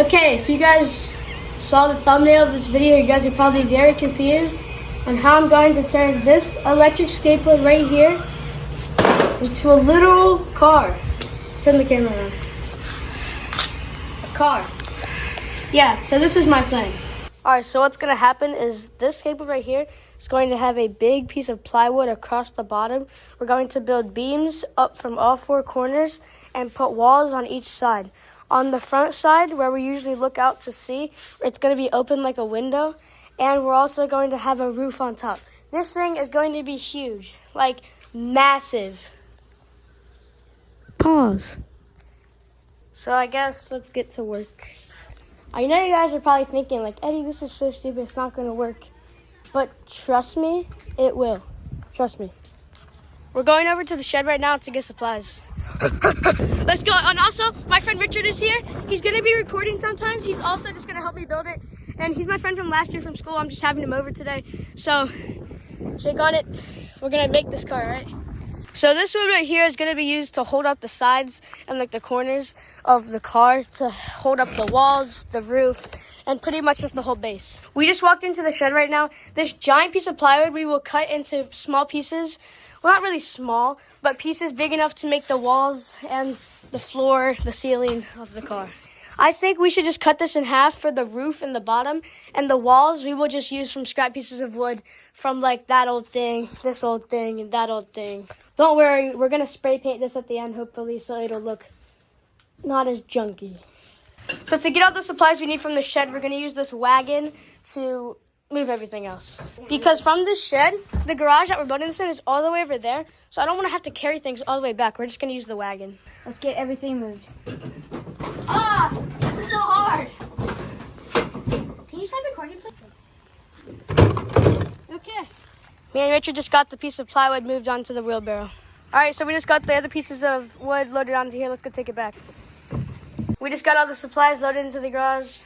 Okay, if you guys saw the thumbnail of this video, you guys are probably very confused on how I'm going to turn this electric skateboard right here into a literal car. Turn the camera around. A car. Yeah, so this is my plan. Alright, so what's going to happen is this skateboard right here is going to have a big piece of plywood across the bottom. We're going to build beams up from all four corners and put walls on each side. On the front side, where we usually look out to sea, it's going to be open like a window, and we're also going to have a roof on top. This thing is going to be huge, like massive. Pause. So I guess let's get to work. I know you guys are probably thinking, like, Eddie, this is so stupid, it's not going to work. But trust me, it will. Trust me. We're going over to the shed right now to get supplies. Let's go. And also, my friend Richard is here. He's going to be recording sometimes. He's also just going to help me build it. And he's my friend from last year from school. I'm just having him over today. So, shake on it. We're going to make this car, right? So this wood right here is going to be used to hold up the sides and like the corners of the car, to hold up the walls, the roof, and pretty much just the whole base. We just walked into the shed right now. This giant piece of plywood we will cut into small pieces. Well, not really small, but pieces big enough to make the walls and the floor, the ceiling of the car. I think we should just cut this in half for the roof and the bottom, and the walls we will just use from scrap pieces of wood from like that old thing, this old thing, and that old thing. Don't worry, we're going to spray paint this at the end, hopefully, so it'll look not as junky. So to get all the supplies we need from the shed, we're going to use this wagon to move everything else. Because from this shed, the garage that we're building this in is all the way over there, so I don't want to have to carry things all the way back. We're just going to use the wagon. Let's get everything moved. Ah, this is so hard. Can you stop recording, please? Okay. Me and Richard just got the piece of plywood moved onto the wheelbarrow. All right, so we just got the other pieces of wood loaded onto here. Let's go take it back. We just got all the supplies loaded into the garage.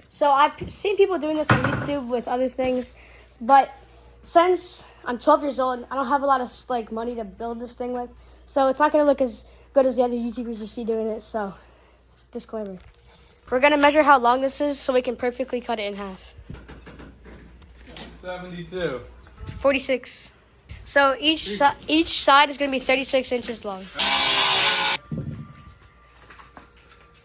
So I've seen people doing this on YouTube with other things, but since I'm 12 years old, I don't have a lot of like money to build this thing with, so it's not going to look as good as the other YouTubers you see doing it, so disclaimer. We're going to measure how long this is so we can perfectly cut it in half. 72. 46. So each side is going to be 36 inches long.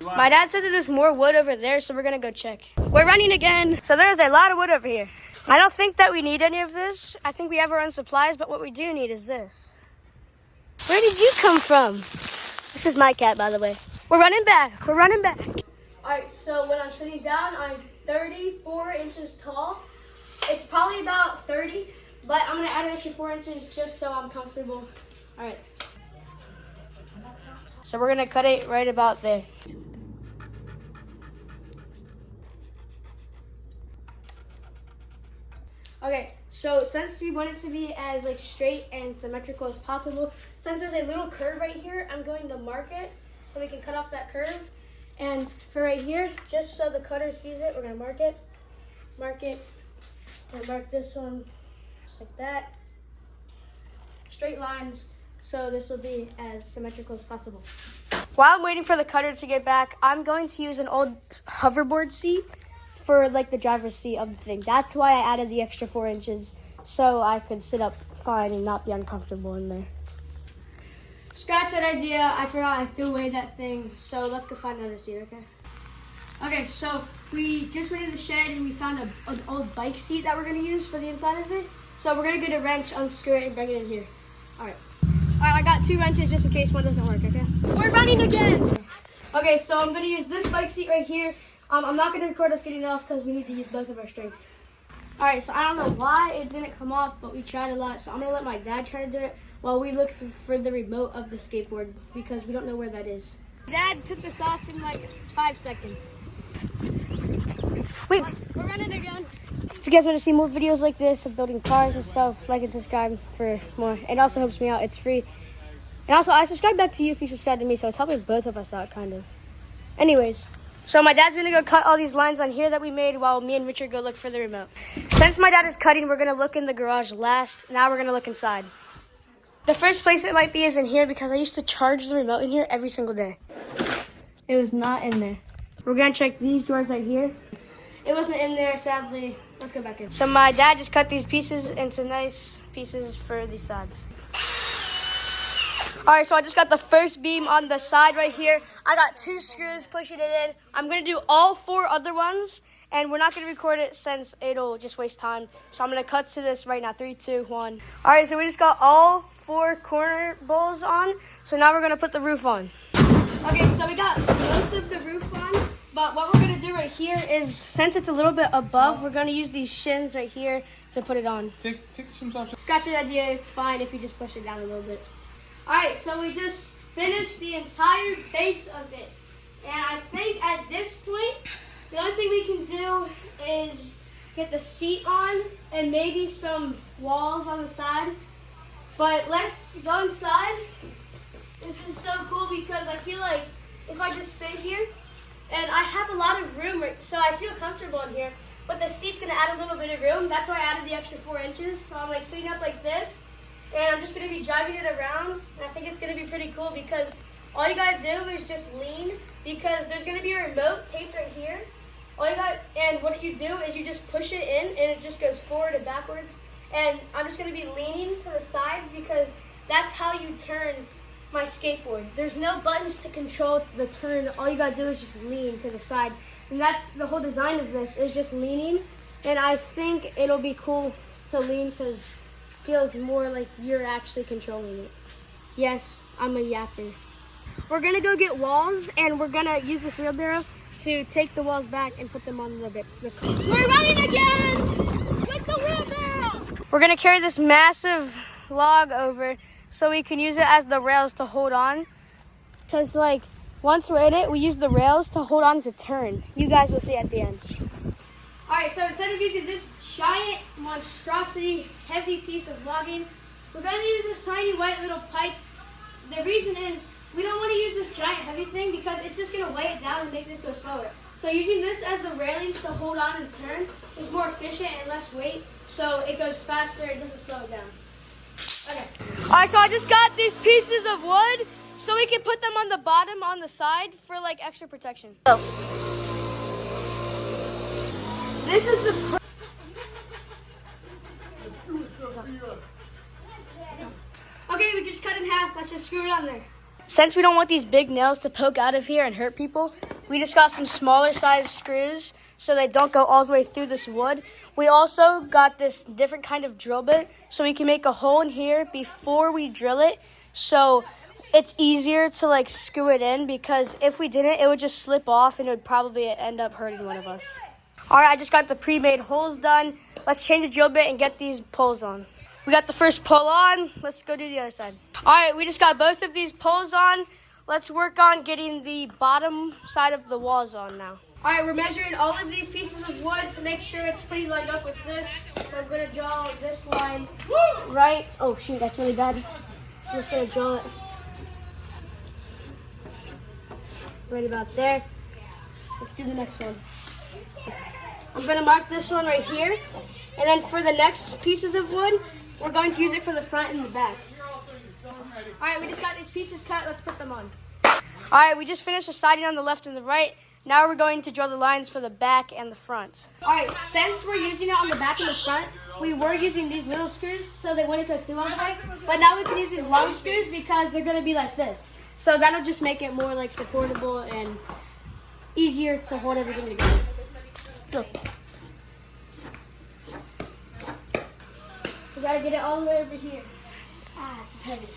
My dad said that there's more wood over there, so we're going to go check. We're running again. So there's a lot of wood over here. I don't think that we need any of this. I think we have our own supplies, but what we do need is this. Where did you come from? This is my cat, by the way. We're running back. We're running back. All right, so when I'm sitting down, I'm 34 inches tall. It's probably about 30, but I'm going to add an extra 4 inches just so I'm comfortable. All right. So we're going to cut it right about there. Okay, so since we want it to be as like straight and symmetrical as possible, since there's a little curve right here, I'm going to mark it so we can cut off that curve. And for right here, just so the cutter sees it, we're gonna mark it, and mark this one just like that. Straight lines, so this will be as symmetrical as possible. While I'm waiting for the cutter to get back, I'm going to use an old hoverboard seat for like the driver's seat of the thing. That's why I added the extra 4 inches, so I could sit up fine and not be uncomfortable in there. Scratch that idea. I forgot I threw away that thing, so let's go find another seat, okay? Okay, so we just went in the shed and we found an old bike seat that we're gonna use for the inside of it. So we're gonna get a wrench, unscrew it, and bring it in here. All right, I got 2 wrenches just in case one doesn't work, okay? We're running again. Okay, so I'm gonna use this bike seat right here. I'm not going to record us getting off because we need to use both of our strengths. All right, so I don't know why it didn't come off, but we tried a lot. So I'm going to let my dad try to do it while we look for the remote of the skateboard because we don't know where that is. Dad took this off in like 5 seconds. Wait, we're running again. If you guys want to see more videos like this of building cars and stuff, like and subscribe for more. It also helps me out. It's free. And also, I subscribe back to you if you subscribe to me, so it's helping both of us out, kind of. Anyways. So my dad's going to go cut all these lines on here that we made while me and Richard go look for the remote. Since my dad is cutting, we're going to look in the garage last. Now we're going to look inside. The first place it might be is in here because I used to charge the remote in here every single day. It was not in there. We're gonna check these drawers right here. It wasn't in there, sadly. Let's go back in. So my dad just cut these pieces into nice pieces for the sides. All right, so I just got the first beam on the side right here. I got 2 screws pushing it in. I'm gonna do all 4 other ones, and we're not gonna record it since it'll just waste time. So I'm gonna cut to this right now. 3, 2, 1. All right, so we just got all 4 corner bowls on. So now we're gonna put the roof on. Okay, so we got most of the roof on, but what we're gonna do right here is, since it's a little bit above, we're gonna use these shins right here to put it on. Take some off. Scratch the idea, it's fine if you just push it down a little bit. All right, so we just finished the entire base of it. And I think at this point, the only thing we can do is get the seat on and maybe some walls on the side. But let's go inside. This is so cool because I feel like if I just sit here, and I have a lot of room, so I feel comfortable in here, but the seat's gonna add a little bit of room. That's why I added the extra 4 inches. So I'm like sitting up like this, and I'm just gonna be driving it around. And I think it's gonna be pretty cool because all you gotta do is just lean, because there's gonna be a remote taped right here. And what you do is you just push it in, and it just goes forward and backwards. And I'm just gonna be leaning to the side because that's how you turn my skateboard. There's no buttons to control the turn. All you gotta do is just lean to the side. And that's the whole design of this, is just leaning. And I think it'll be cool to lean because it feels more like you're actually controlling it. Yes, I'm a yapper. We're gonna go get walls, and we're gonna use this wheelbarrow to take the walls back and put them on the car. We're running again with the wheelbarrow! We're gonna carry this massive log over so we can use it as the rails to hold on. Because like, once we're in it, we use the rails to hold on to turn. You guys will see at the end. All right, so instead of using this giant monstrosity, heavy piece of logging, we're gonna use this tiny white little pipe. The reason is, we don't want to use this giant heavy thing because it's just going to weigh it down and make this go slower. So using this as the railings to hold on and turn is more efficient and less weight, so it goes faster, it doesn't slow it down. Okay. Alright, so I just got these pieces of wood so we can put them on the bottom on the side for like extra protection. So, this is the... Okay, we just cut it in half. Let's just screw it on there. Since we don't want these big nails to poke out of here and hurt people, we just got some smaller size screws so they don't go all the way through this wood. We also got this different kind of drill bit so we can make a hole in here before we drill it, so it's easier to like screw it in, because if we didn't, it would just slip off and it would probably end up hurting one of us. All right, I just got the pre-made holes done. Let's change the drill bit and get these poles on. We got the first pole on. Let's go do the other side. All right, we just got both of these poles on. Let's work on getting the bottom side of the walls on now. All right, we're measuring all of these pieces of wood to make sure it's pretty lined up with this. So I'm gonna draw this line right. Oh shoot, that's really bad. I'm just gonna draw it right about there. Let's do the next one. I'm gonna mark this one right here. And then for the next pieces of wood, we're going to use it for the front and the back. All right, we just got these pieces cut. Let's put them on. All right, we just finished the siding on the left and the right. Now we're going to draw the lines for the back and the front. All right, since we're using it on the back and the front, we were using these little screws so they wouldn't go through all the way. But now we can use these long screws because they're going to be like this. So that'll just make it more like supportable and easier to hold everything together. Go. We gotta get it all the way over here. Ah, this is heavy.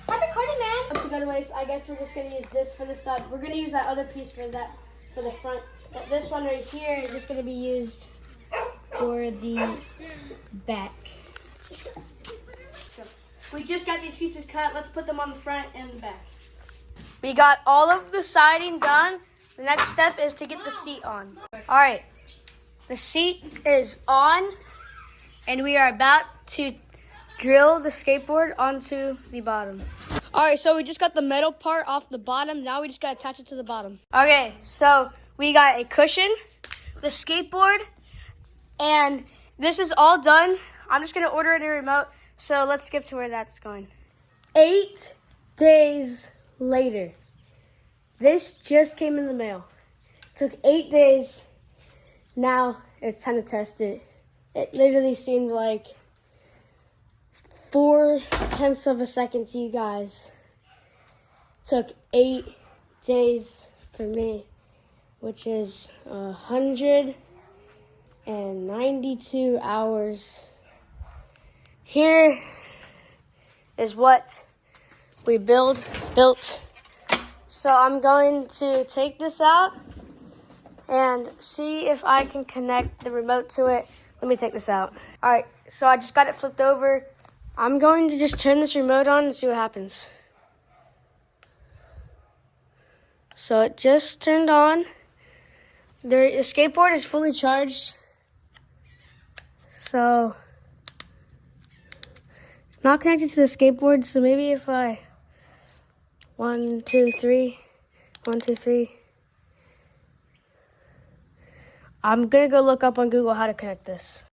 Stop recording, man. Anyways, I guess we're just gonna use this for the side. We're gonna use that other piece for the front. But this one right here is just gonna be used for the back. So, we just got these pieces cut. Let's put them on the front and the back. We got all of the siding done. The next step is to get the seat on. All right, the seat is on. And we are about to drill the skateboard onto the bottom. All right, so we just got the metal part off the bottom. Now we just got to attach it to the bottom. Okay, so we got a cushion, the skateboard, and this is all done. I'm just going to order a new remote, so let's skip to where that's going. 8 days later. This just came in the mail. Took 8 days. Now it's time to test it. It literally seemed like 0.4 of a second to you guys. Took 8 days for me, which is 192 hours. Here is what we built. So I'm going to take this out and see if I can connect the remote to it. Let me take this out. All right, so I just got it flipped over. I'm going to just turn this remote on and see what happens. So it just turned on. The skateboard is fully charged. So it's not connected to the skateboard, so maybe if I 1, 2, 3, 1, 2, 3. I'm gonna go look up on Google how to connect this.